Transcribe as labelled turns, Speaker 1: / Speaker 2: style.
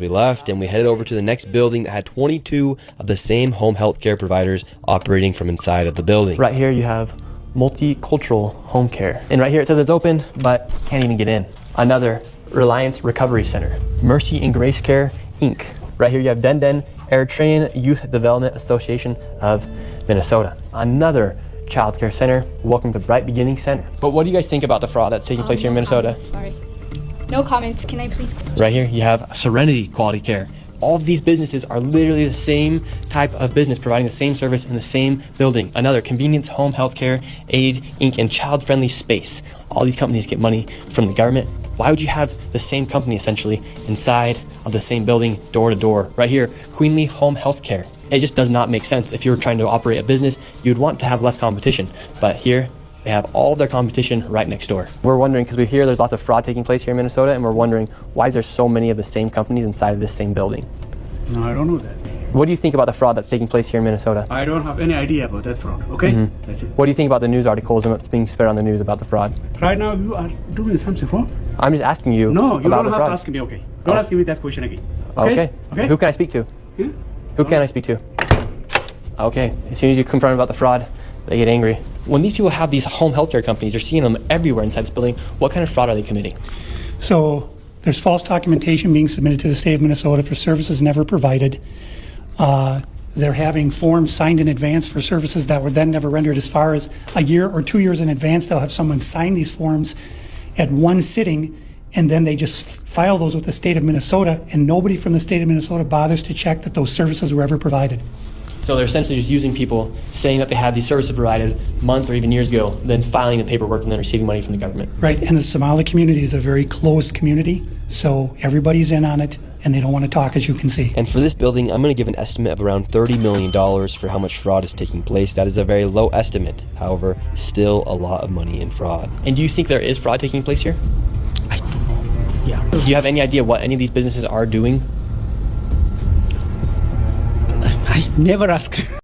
Speaker 1: We left and we headed over to the next building that had 22 of the same home health care providers operating from inside of the building.
Speaker 2: Right here you have multicultural home care. And right here it says it's open, but can't even get in. Another Reliance Recovery Center. Mercy and Grace Care, Inc. Right here you have Denden Eritrean Youth Development Association of Minnesota. Another child care center. Welcome to Bright Beginning Center. But what do you guys think about the fraud that's taking place here in Minnesota?
Speaker 3: Sorry. No comments. Can I please?
Speaker 2: Right here you have Serenity Quality Care. All of these businesses are literally the same type of business providing the same service in the same building. Another Convenience Home Healthcare, Aid, Inc. and Child Friendly Space. All these companies get money from the government. Why would you have the same company essentially inside of the same building, door to door? Right here, Queenly Home Healthcare. It just does not make sense. If you're trying to operate a business, you'd want to have less competition. But here, they have all of their competition right next door. We're wondering, because we hear there's lots of fraud taking place here in Minnesota, and we're wondering why is there so many of the same companies inside of this same building?
Speaker 4: No, I don't know that.
Speaker 2: What do you think about the fraud that's taking place here in Minnesota?
Speaker 4: I don't have any idea about that fraud, okay? That's it.
Speaker 2: What do you think about the news articles and what's being spread on the news about the fraud?
Speaker 4: Right now, you are doing something wrong.
Speaker 2: I'm just asking you
Speaker 4: No, you
Speaker 2: about
Speaker 4: don't
Speaker 2: the
Speaker 4: have
Speaker 2: fraud.
Speaker 4: to ask me, okay? Don't ask me that question again.
Speaker 2: Okay.
Speaker 4: Okay?
Speaker 2: Who can I speak to?
Speaker 4: Yeah?
Speaker 2: Who can I speak to? Okay. As soon as you confront about the fraud, they get angry. When these people have these home healthcare companies, they're seeing them everywhere inside this building. What kind of fraud are they committing?
Speaker 5: So there's false documentation being submitted to the state of Minnesota for services never provided. They're having forms signed in advance for services that were then never rendered. As far as a year or 2 years in advance, they'll have someone sign these forms at one sitting, and then they just file those with the state of Minnesota, and nobody from the state of Minnesota bothers to check that those services were ever provided.
Speaker 2: So they're essentially just using people, saying that they had these services provided months or even years ago, then filing the paperwork and then receiving money from the government.
Speaker 5: Right, and the Somali community is a very closed community, so everybody's in on it, and they don't want to talk, as you can see.
Speaker 1: And for this building, I'm going to give an estimate of around $30 million for how much fraud is taking place. That is a very low estimate. However, still a lot of money in fraud.
Speaker 2: And do you think there is fraud taking place here?
Speaker 4: I don't know. Yeah.
Speaker 2: Do you have any idea what any of these businesses are doing?
Speaker 4: I never ask.